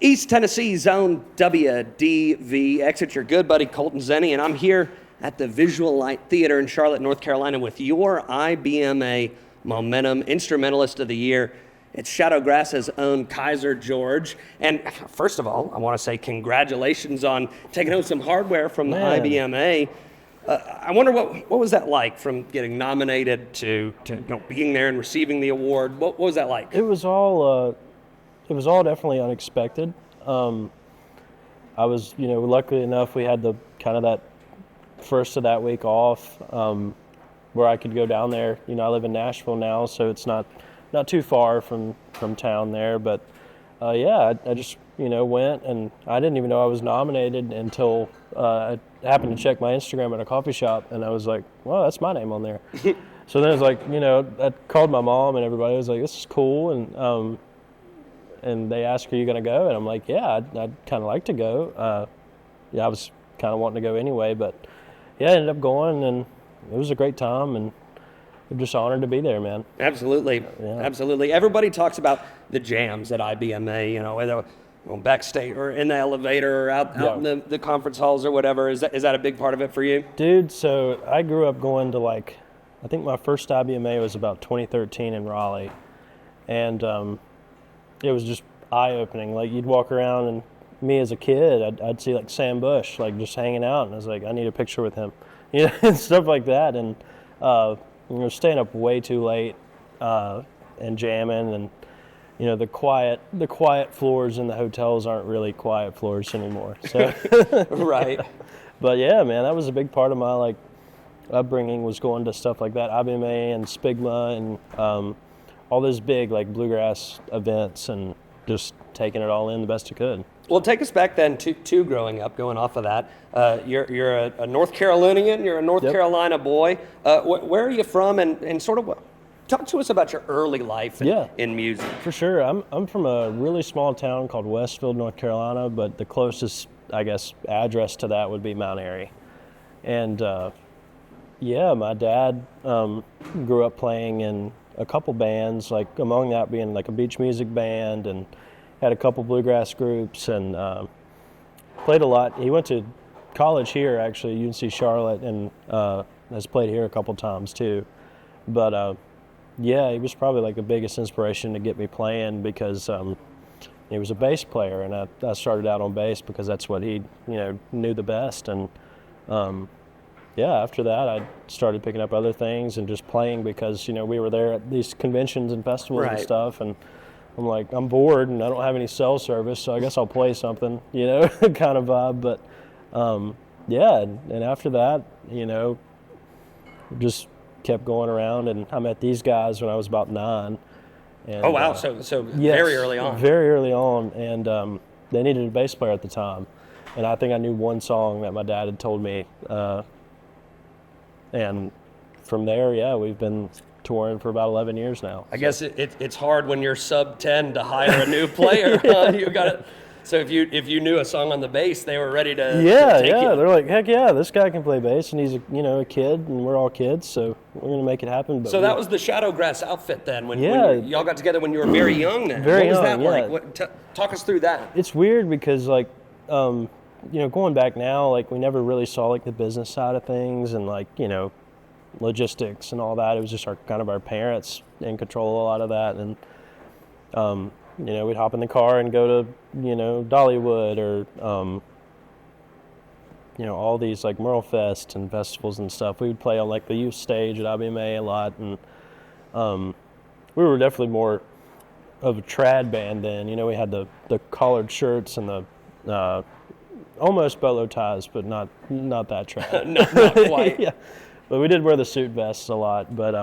East Tennessee's own WDVX. It's your good buddy Colton Zenni, and I'm here at the Visual Light Theater in Charlotte, North Carolina with your IBMA Momentum Instrumentalist of the Year. It's Shadowgrass's own Kyser George. And first of all, I want to say congratulations on taking home some hardware from the IBMA. I wonder what was that like, from getting nominated to being there and receiving the award? What was that like? It was all definitely unexpected. I was, luckily enough, we had the kind of that first of that week off, where I could go down there. I live in Nashville now, so it's not too far from town there. But I just went, and I didn't even know I was nominated until I happened to check my Instagram at a coffee shop, and I was like, well, that's my name on there. So then it was like, I called my mom and everybody. I was like, this is cool, and they asked, are you going to go? And I'm like, yeah, I'd kind of like to go. I was kind of wanting to go anyway, but I ended up going, and it was a great time, and I'm just honored to be there, man. Absolutely. Yeah. Absolutely. Everybody talks about the jams at IBMA, whether backstage or in the elevator or out in the conference halls or whatever. Is that a big part of it for you? Dude, so I grew up going to I think my first IBMA was about 2013 in Raleigh, and it was just eye-opening. Like, you'd walk around, and me as a kid, I'd see Sam Bush just hanging out, and I was like, I need a picture with him, and stuff like that. And staying up way too late and jamming, and the quiet floors in the hotels aren't really quiet floors anymore. So right. But yeah, man, that was a big part of my upbringing, was going to stuff like that, IBMA and Spigma and all those big Bluegrass events, and just taking it all in the best I could. Well, take us back then to growing up, going off of that. You're a North Carolinian, you're a North Carolina boy. Where are you from, and sort of talk to us about your early life in music. For sure. I'm from a really small town called Westfield, North Carolina, but the closest, I guess, address to that would be Mount Airy. And my dad grew up playing in a couple bands, among that being a beach music band, and had a couple bluegrass groups, and played a lot. He went to college here, actually, UNC Charlotte, and has played here a couple times too. But he was probably the biggest inspiration to get me playing, because he was a bass player, and I started out on bass because that's what he knew the best. And after that, I started picking up other things and just playing, because we were there at these conventions and festivals and stuff, and I'm like, I'm bored and I don't have any cell service, so I guess I'll play something, kind of vibe. But and after that, just kept going around, and I met these guys when I was about 9. And, oh wow! So very early on. Very early on, and they needed a bass player at the time, and I think I knew one song that my dad had told me, and from there, we've been touring for about 11 years now. I guess it's hard when you're sub 10 to hire a new player. You got it. So if you knew a song on the bass, they were ready to take you. They're like, heck yeah, this guy can play bass, and he's a kid, and we're all kids, so we're gonna make it happen. But so that was the Shadowgrass outfit then, when y'all got together when you were very young. Then very what was young, that like? Talk us through that. It's weird because going back now, we never really saw the business side of things, and logistics and all that. It was just our parents in control of a lot of that, and we'd hop in the car and go to Dollywood, or all these Merle Fest and festivals and stuff. We would play on the youth stage at IBMA a lot, and we were definitely more of a trad band then. We had the collared shirts and the almost bolo ties, but not that trad. not quite. Yeah. But we did wear the suit vests a lot. But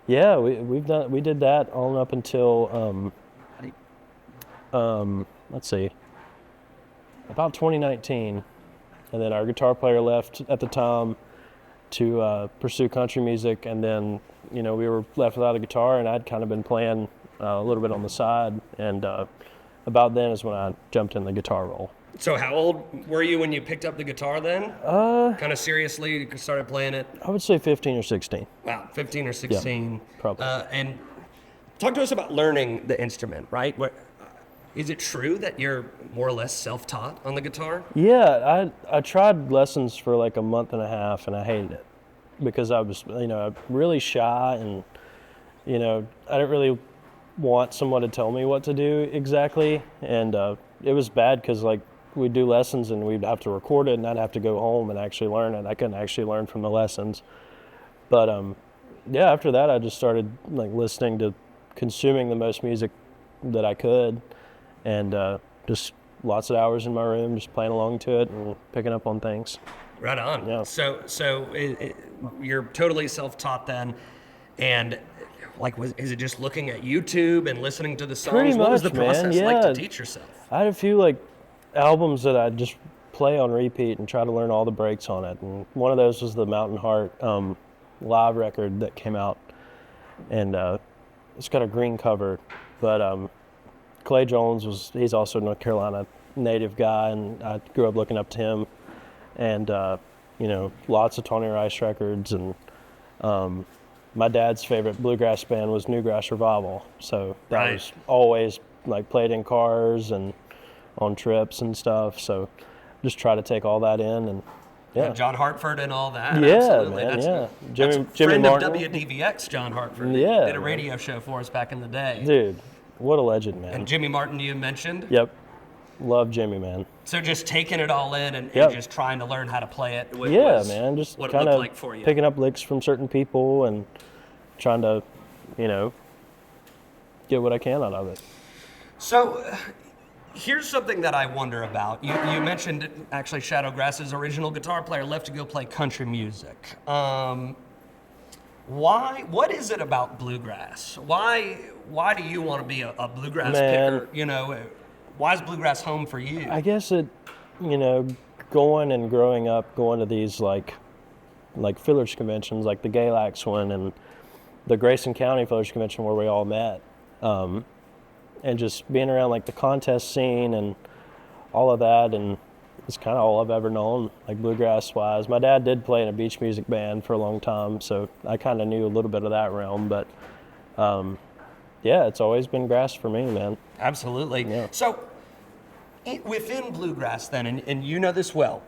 we did that all up until let's see, about 2019, and then our guitar player left at the time to pursue country music, and then we were left without a guitar, and I'd kind of been playing a little bit on the side, and about then is when I jumped in the guitar role. So how old were you when you picked up the guitar then? Kind of seriously started playing it? I would say 15 or 16. Wow, 15 or 16. Yeah, probably. And talk to us about learning the instrument, right? Is it true that you're more or less self-taught on the guitar? Yeah, I tried lessons for like a month and a half, and I hated it because I was, really shy, and, I didn't really want someone to tell me what to do exactly. And it was bad because, like, we'd do lessons and we'd have to record it, and I'd have to go home and actually learn it. I couldn't actually learn from the lessons. But, yeah, after that, I just started, like, listening to, consuming the most music that I could, and just lots of hours in my room just playing along to it and picking up on things. Right on. Yeah. So you're totally self-taught then, and like, is it just looking at YouTube and listening to the songs? Pretty What was much, the process man. like Yeah. to teach yourself? I had a few like albums that I just play on repeat and try to learn all the breaks on it. And one of those was the Mountain Heart live record that came out, and it's got a green cover. But Clay Jones he's also a North Carolina native guy, and I grew up looking up to him. And lots of Tony Rice records, and my dad's favorite bluegrass band was Newgrass Revival, so that Right. was always like played in cars and on trips and stuff. So just try to take all that in, and yeah, John Hartford and all that. Yeah, Absolutely. man, That's, yeah. Jimmy Jimmy friend Martin. of WDVX, John Hartford. Yeah, Did a man. radio show for us back in the day. Dude, what a legend, man. And Jimmy Martin you mentioned. Yep, love Jimmy, man. So just taking it all in and Yep. just trying to learn how to play it. Yeah, was man, just what it kind looked of like for you. picking up licks from certain people and trying to, get what I can out of it. So here's something that I wonder about. You mentioned actually Shadowgrass's original guitar player left to go play country music. What is it about bluegrass? Why do you want to be a bluegrass Man. picker? Why is bluegrass home for you? I guess going and growing up, going to these like Fillers conventions, like the Galax one and the Grayson County Fillers Convention where we all met, and just being around like the contest scene and all of that, and it's kind of all I've ever known, like bluegrass wise. My dad did play in a beach music band for a long time, so I kind of knew a little bit of that realm, but yeah, it's always been grass for me, man. Absolutely. Yeah. So within bluegrass then, and you know this well,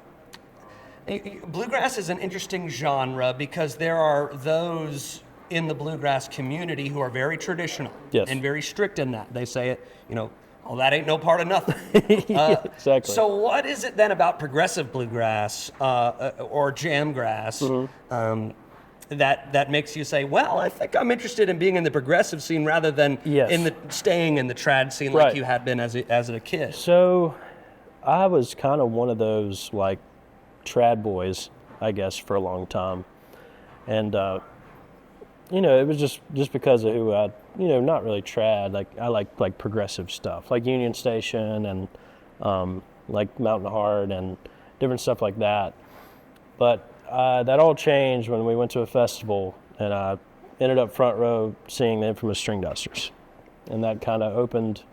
bluegrass is an interesting genre because there are those in the bluegrass community who are very traditional. Yes. And very strict in that. They say it, oh, that ain't no part of nothing. Yeah, exactly. So what is it then about progressive bluegrass or jamgrass that makes you say, well, I think I'm interested in being in the progressive scene rather than Yes. staying in the trad scene like Right. you had been as a kid? So I was kind of one of those like trad boys, I guess, for a long time. And, it was just because of who I, not really trad. Like I like progressive stuff, like Union Station and like Mountain Heart and different stuff like that. But that all changed when we went to a festival, and I ended up front row seeing the infamous String Dusters. And that kind of opened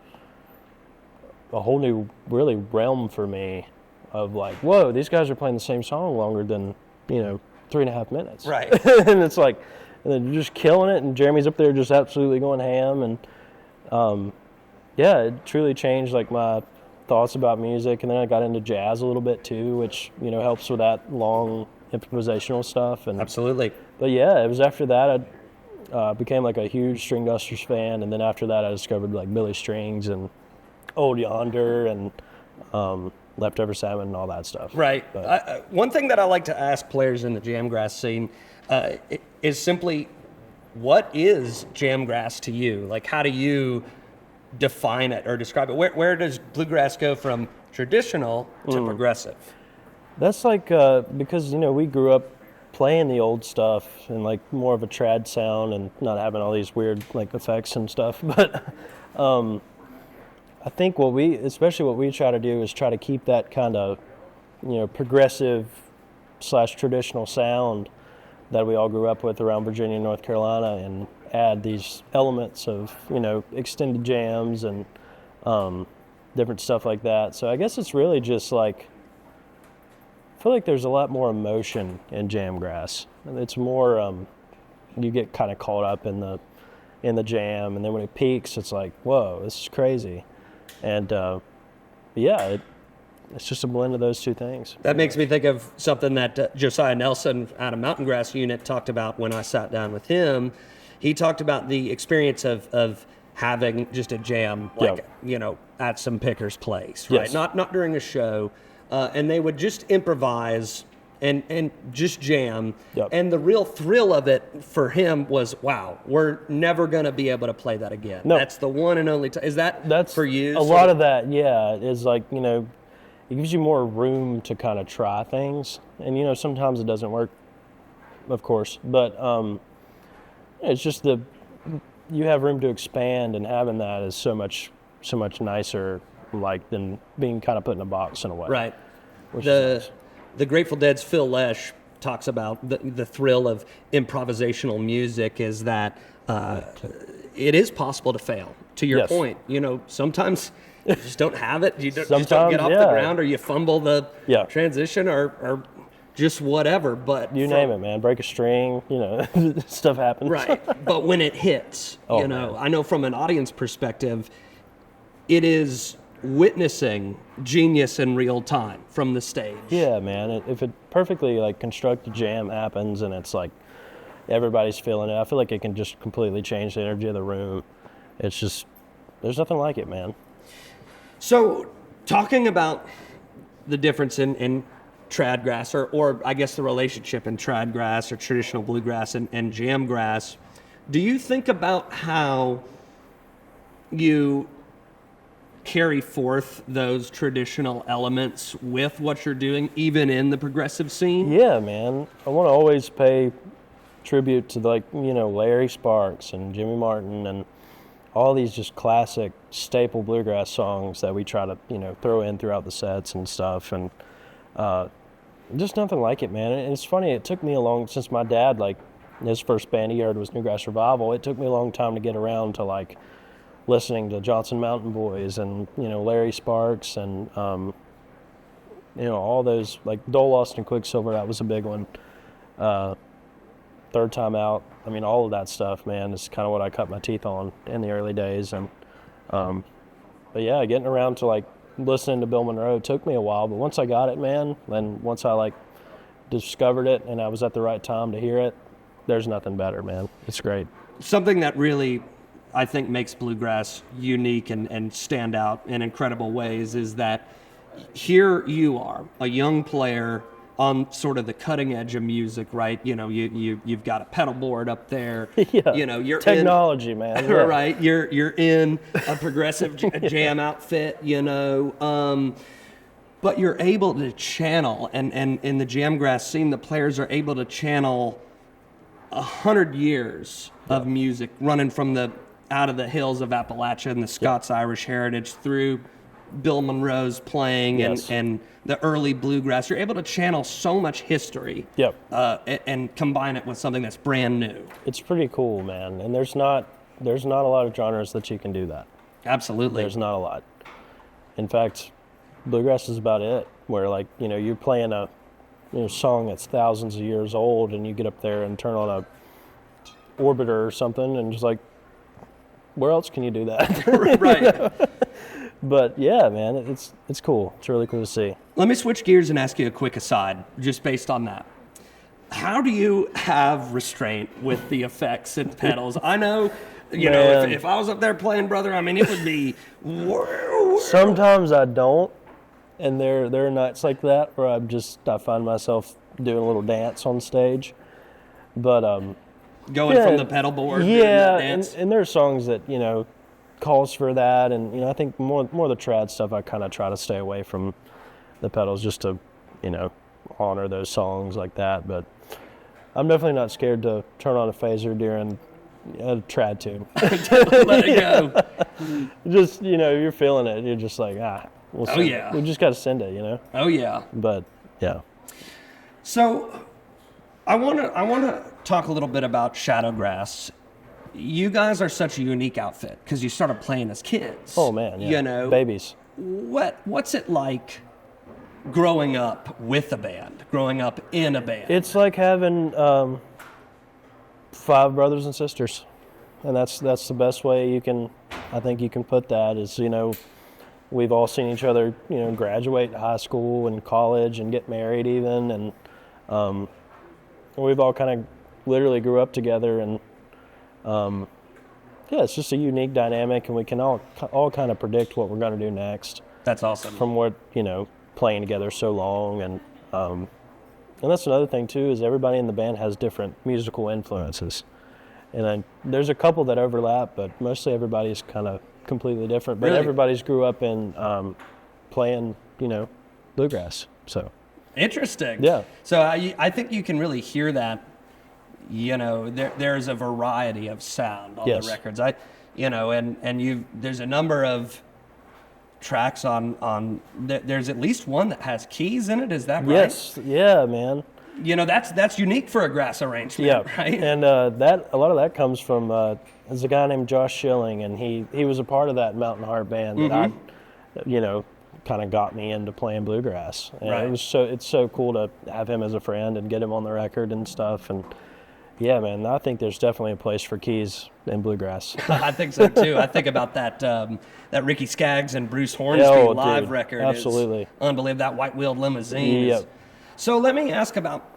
a whole new really realm for me of like, whoa, these guys are playing the same song longer than 3.5 minutes. Right. And it's like, and they're just killing it, and Jeremy's up there just absolutely going ham. And yeah, it truly changed like my thoughts about music. And then I got into jazz a little bit too, which helps with that long improvisational stuff. And Absolutely. but yeah, it was after that I became like a huge String Dusters fan, and then after that I discovered like Billy Strings and Old Yonder and Leftover Salmon and all that stuff. Right. But, One thing that I like to ask players in the jamgrass scene is simply, what is jamgrass to you? Like, how do you define it or describe it? Where does bluegrass go from traditional to progressive? that's like because we grew up playing the old stuff and like more of a trad sound and not having all these weird like effects and stuff. But I think especially what we try to do is try to keep that kind of progressive / traditional sound that we all grew up with around Virginia and North Carolina, and add these elements of extended jams and different stuff like that. So I guess it's really just like, I feel like there's a lot more emotion in jamgrass. It's more you get kind of caught up in the jam, and then when it peaks, it's like, whoa, this is crazy. And yeah, it's just a blend of those two things. That makes me think of something that Josiah Nelson out of Mountain Grass Unit talked about when I sat down with him. He talked about the experience of having just a jam, like, at some picker's place, right? Yes. Not during a show. And they would just improvise and just jam. Yep. And the real thrill of it for him was, wow, we're never going to be able to play that again. No. That's the one and only time. Is that's for you? A lot of that, yeah, is like, it gives you more room to kind of try things. And, sometimes it doesn't work, of course. But it's just you have room to expand, and having that is so much nicer, like, than being kind of put in a box in a way. Right. Which is nice. The Grateful Dead's Phil Lesh talks about the thrill of improvisational music is that it is possible to fail. To your Yes. point, sometimes you just don't have it. You just don't get off the ground, or you fumble the transition, or just whatever. But you name it, man. Break a string, stuff happens. Right. But when it hits, man. I know from an audience perspective, it is witnessing genius in real time from the stage. Yeah, man. If it perfectly constructed jam happens and it's like everybody's feeling it, I feel like it can just completely change the energy of the room. It's just, there's nothing like it, man. So, talking about the difference in tradgrass, or I guess the relationship in tradgrass or traditional bluegrass and jamgrass, do you think about how you carry forth those traditional elements with what you're doing, even in the progressive scene? Yeah, man. I want to always pay tribute to Larry Sparks and Jimmy Martin and all these just classic staple bluegrass songs that we try to throw in throughout the sets and stuff, and just nothing like it, man. And it's funny, it took me since my dad, his first band he heard was Newgrass Revival. It took me a long time to get around to listening to Johnson Mountain Boys and Larry Sparks and all those, Dole Lost and Quicksilver. That was a big one. Third Time Out. I mean, all of that stuff, man, is kind of what I cut my teeth on in the early days. And but yeah, getting around to listening to Bill Monroe took me a while, but once I got it, man, then once I discovered it and I was at the right time to hear it, there's nothing better, man. It's great. Something that really, I think, makes bluegrass unique and stand out in incredible ways is that here you are, a young player on sort of the cutting edge of music, right? You've got a pedal board up there. Yeah. You're technology, man. Yeah. Right. You're in a progressive jam outfit, but you're able to channel, and in the jamgrass scene, the players are able to channel 100 years of music running from out of the hills of Appalachia and the Scots-Irish heritage through Bill Monroe's playing and the early bluegrass. You're able to channel so much history and combine it with something that's brand new. It's pretty cool, man. And there's not a lot of genres that you can do that. Absolutely. There's not a lot. In fact, bluegrass is about it, where you're playing a song that's thousands of years old, and you get up there and turn on a orbiter or something, and just where else can you do that? Right. But yeah, man, it's cool. It's really cool to see. Let me switch gears and ask you a quick aside, just based on that. How do you have restraint with the effects and pedals? I know, if I was up there playing, brother, I mean, it would be. Sometimes I don't, and there are nights like that where I find myself doing a little dance on stage, but going from the pedal board. Yeah, and there are songs that calls for that, and I think more of the trad stuff I kind of try to stay away from the pedals just to honor those songs like that. But I'm definitely not scared to turn on a phaser during a trad tune. Let it go. Just you're feeling it. You're just like we'll send yeah. it. We just got to send it. Oh yeah. But yeah. So I want to talk a little bit about Shadowgrass. You guys are such a unique outfit because you started playing as kids. Oh man, yeah. Babies. What's it like growing up with a band, growing up in a band? It's like having 5 brothers and sisters, and that's the best way I think you can put that is we've all seen each other, graduate high school and college and get married even, and we've all kind of literally grew up together, and it's just a unique dynamic, and we can all kind of predict what we're going to do next. That's awesome. From what, playing together so long, and that's another thing too, is everybody in the band has different musical influences. And then there's a couple that overlap, but mostly everybody's kind of completely different. But everybody's grew up in playing, bluegrass. So interesting. Yeah. So I think you can really hear that. There's a variety of sound on the records. There's a number of tracks on. There's at least one that has keys in it. Is that right? Yes. Yeah, man. That's unique for a grass arrangement. Yeah. Right. And that a lot of that comes from there's a guy named Josh Schilling, and he was a part of that Mountain Heart band that I, kind of got me into playing bluegrass. And it's so cool to have him as a friend and get him on the record and stuff. And yeah, man, I think there's definitely a place for keys in bluegrass. I think so too. I think about that Ricky Skaggs and Bruce Hornsby live record. Absolutely. Is unbelievable. That white-wheeled limousine. Yep. So let me ask about,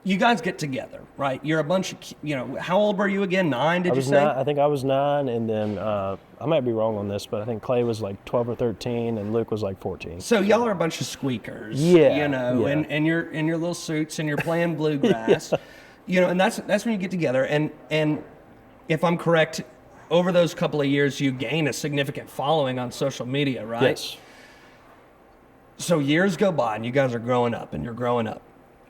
you guys get together, right? You're a bunch of, how old were you again? 9, did you say? I think I was 9, and then I might be wrong on this, but I think Clay was like 12 or 13, and Luke was like 14. So y'all are a bunch of squeakers. Yeah. And you're in your little suits and you're playing bluegrass. And that's when you get together. And if I'm correct, over those couple of years, you gain a significant following on social media, right? Yes. So years go by and you guys are growing up and you're growing up.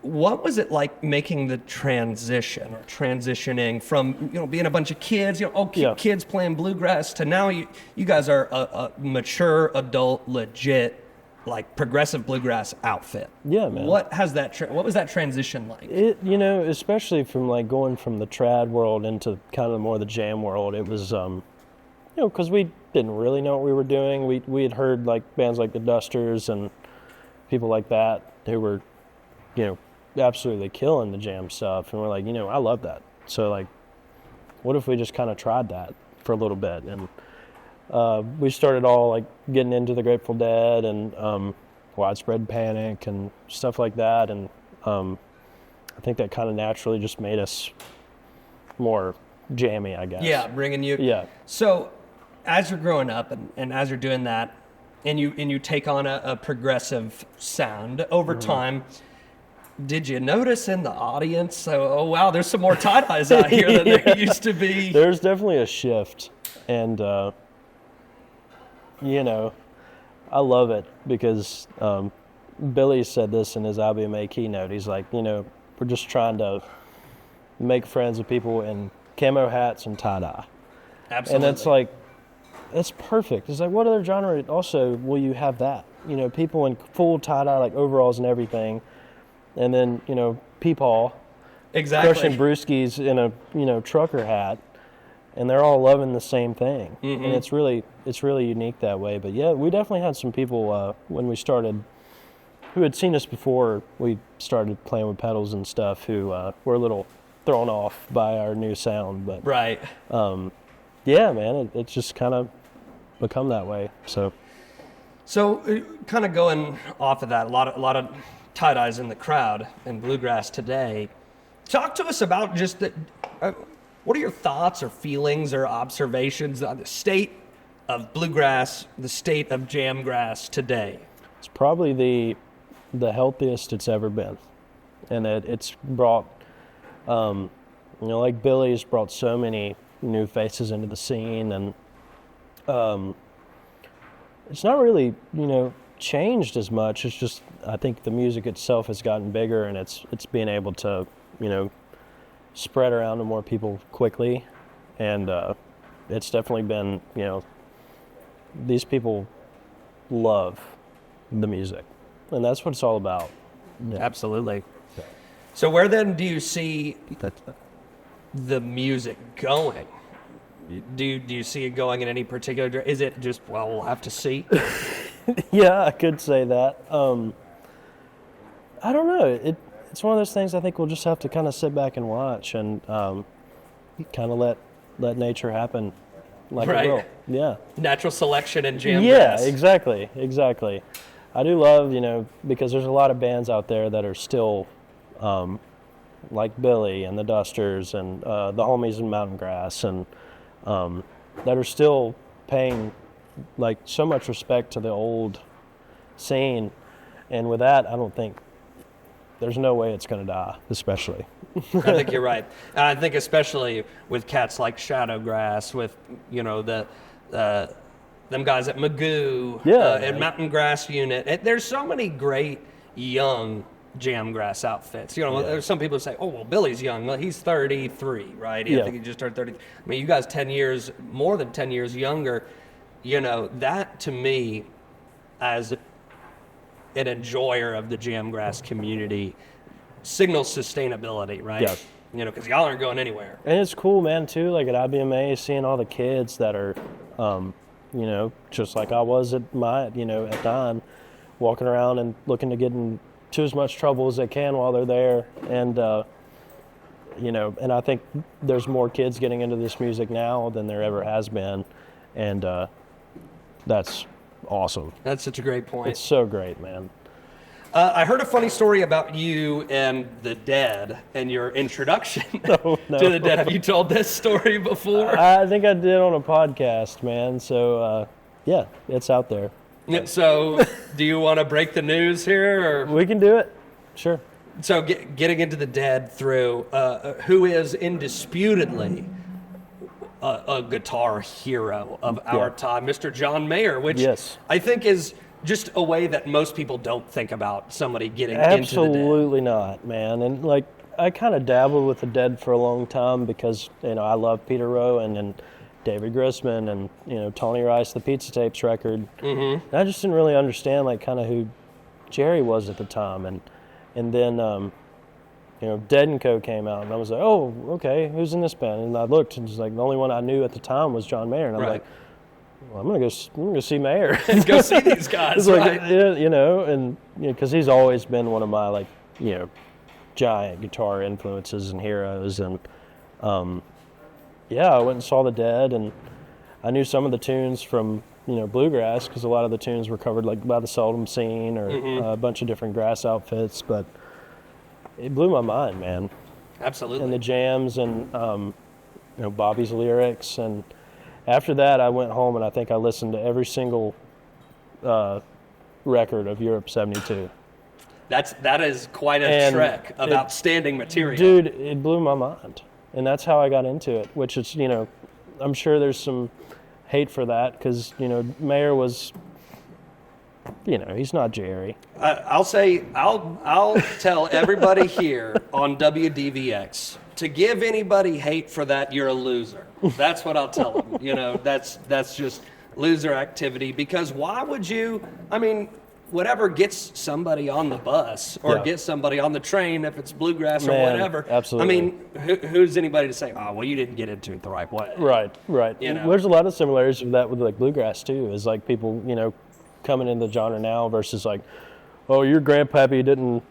What was it like making the transition or transitioning from, being a bunch of kids, kids playing bluegrass to now you guys are a mature, adult, legit, like progressive bluegrass outfit? Yeah, man. What was that transition like? Especially from like going from the trad world into kind of more the jam world, it was, because we didn't really know what we were doing. We had heard like bands like the Dusters and people like that who were, absolutely killing the jam stuff. And we're like, I love that. So like, what if we just kind of tried that for a little bit? And we started all like getting into the Grateful Dead and Widespread Panic and stuff like that. And I think that kind of naturally just made us more jammy, I guess. Yeah, bringing you. Yeah. So as you're growing up and as you're doing that, and you take on a progressive sound over time, did you notice in the audience, oh wow, there's some more tie-dyes out here than there used to be? There's definitely a shift. And, I love it because Billy said this in his IBMA keynote. He's like, we're just trying to make friends with people in camo hats and tie-dye. Absolutely. And it's like, that's perfect. It's like, what other genre also will you have that? People in full tie-dye, like overalls and everything. And then, peepaw. Exactly. Crushing brewskis in a, trucker hat. And they're all loving the same thing. Mm-hmm. And it's really unique that way. But yeah, we definitely had some people when we started who had seen us before we started playing with pedals and stuff who were a little thrown off by our new sound. But right. Yeah, man, it's just kind of become that way. So kind of going off of that, a lot of tie-dyes in the crowd in bluegrass today. Talk to us about just what are your thoughts or feelings or observations on the state of bluegrass, the state of jamgrass today? It's probably the healthiest it's ever been, and it's brought, like Billy's brought so many new faces into the scene, and it's not really changed as much. It's just I think the music itself has gotten bigger, and it's being able to spread around to more people quickly, and it's definitely been these people love the music, and that's what it's all about. Yeah. Absolutely. Yeah. So where then do you see the music going? Do you see it going in any particular? Is it just we'll have to see? Yeah, I could say that. I don't know. It's one of those things I think we'll just have to kind of sit back and watch and kind of let nature happen like Right. it will. Yeah. Natural selection and jamgrass. Yeah, exactly. I do love, because there's a lot of bands out there that are still like Billy and the Dusters and the homies in Mountain Grass and that are still paying like so much respect to the old scene. And with that, I don't think there's no way it's going to die, especially. I think you're right. And I think especially with cats like Shadowgrass, with, them guys at Magoo and Mountain Grass Unit. There's so many great young jamgrass outfits. There's some people who say, oh, well, Billy's young. Well, he's 33, right? I think he just turned 30. I mean, you guys 10 years, more than 10 years younger. That to me, as an enjoyer of the jamgrass community, signals sustainability, right? Yeah. Because y'all aren't going anywhere. And it's cool, man, too, like at IBMA, seeing all the kids that are, just like I was at at Don, walking around and looking to get into as much trouble as they can while they're there. And, and I think there's more kids getting into this music now than there ever has been. And that's awesome. That's such a great point. It's so great, man. I heard a funny story about you and the Dead and your introduction No. to the Dead. Have you told this story before? I think I did on a podcast, man. So, yeah, it's out there. So, do you want to break the news here? Or? We can do it. Sure. So, getting into the Dead through who is indisputably a guitar hero of our time, Mr. John Mayer, which I think is just a way that most people don't think about somebody getting into the Dead. Absolutely not, man. And like, I kind of dabbled with the Dead for a long time because, I love Peter Rowan and David Grossman and, Tony Rice, the Pizza Tapes record. Mm-hmm. And I just didn't really understand like kind of who Jerry was at the time. And then, Dead & Co. came out and I was like, oh, okay, who's in this band? And I looked and it was like the only one I knew at the time was John Mayer. And I'm like, well, I'm gonna go see Mayer. Go see these guys, like, and because he's always been one of my giant guitar influences and heroes. And I went and saw the Dead, and I knew some of the tunes from Bluegrass because a lot of the tunes were covered like by the Seldom Scene or a bunch of different grass outfits. But it blew my mind, man. Absolutely. And the jams and Bobby's lyrics. And after that, I went home and I think I listened to every single record of Europe 72. That is quite a trek of outstanding material. Dude, it blew my mind. And that's how I got into it, which is, I'm sure there's some hate for that because, Mayer was, he's not Jerry. I'll tell everybody here on WDVX to give anybody hate for that, you're a loser. That's what I'll tell them. That's just loser activity because why would you, whatever gets somebody on the bus or gets somebody on the train, if it's Bluegrass or whatever. Absolutely. Who's anybody to say, oh, well, you didn't get into it the right way. Right. There's a lot of similarities with that with like Bluegrass too, is like people, coming in the genre now versus like, oh, your grandpappy didn't,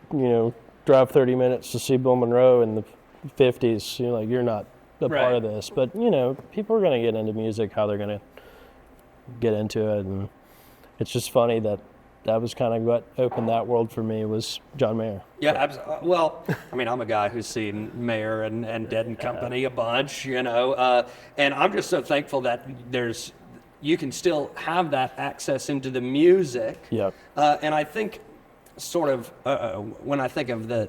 drive 30 minutes to see Bill Monroe in the 50s. You're not a part of this. But, people are going to get into music, how they're going to get into it. And it's just funny that was kind of what opened that world for me was John Mayer. Yeah, well, I'm a guy who's seen Mayer and Dead and Company a bunch, and I'm just so thankful that you can still have that access into the music. Yep. And I think sort of when I think of the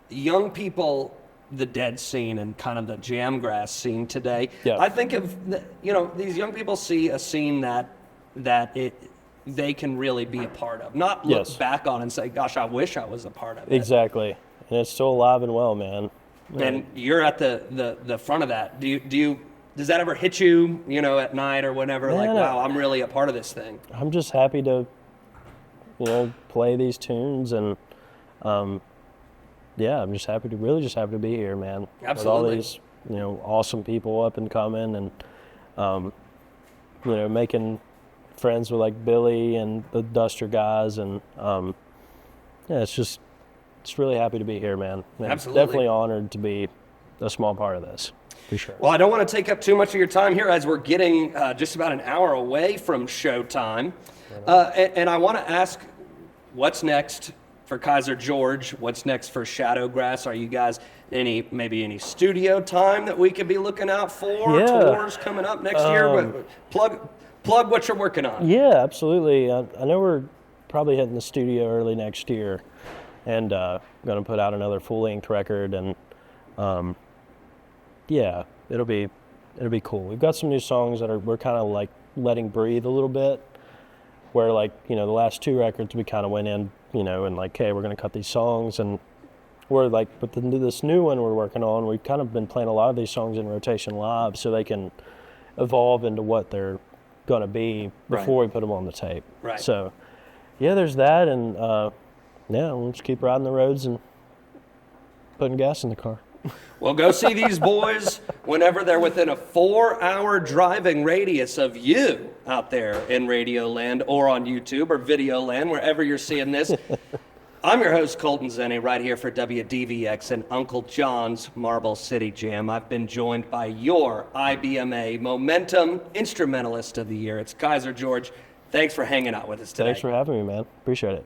young people, the Dead scene and kind of the jamgrass scene today, I think of, these young people see a scene that they can really be a part of, not look back on and say, gosh, I wish I was a part of it. Exactly. And it's still alive and well, man. And you're at the front of that. Does that ever hit you, at night or whatever? Man, wow, I'm really a part of this thing. I'm just happy to, play these tunes and, I'm just happy to be here, man. Absolutely. With all these, awesome people up and coming and, making friends with like Billy and the Duster guys and, it's really happy to be here, man. Absolutely. Definitely honored to be a small part of this. for sure. Well, I don't want to take up too much of your time here as we're getting just about an hour away from showtime. And I want to ask, what's next for Kyser George? What's next for Shadowgrass? Are you guys maybe any studio time that we could be looking out for? Yeah. Tours coming up next year? Plug what you're working on. Yeah, absolutely. I know we're probably hitting the studio early next year, and going to put out another full-length record, and yeah, it'll be cool. We've got some new songs that we're kind of like letting breathe a little bit, where like, you know, the last 2 records we kind of went in, you know, and like, hey, we're going to cut these songs, and we're like, but this new one we're working on, we've kind of been playing a lot of these songs in rotation live so they can evolve into what they're going to be before we put them on the tape. Right. So, yeah, there's that, and yeah, we'll just keep riding the roads and putting gas in the car. Well, go see these boys whenever they're within a 4-hour driving radius of you out there in Radio Land or on YouTube or Video Land, wherever you're seeing this. I'm your host, Colton Zenni, right here for WDVX and Uncle John's Marble City Jam. I've been joined by your IBMA Momentum Instrumentalist of the Year. It's Kyser George. Thanks for hanging out with us today. Thanks for having me, man. Appreciate it.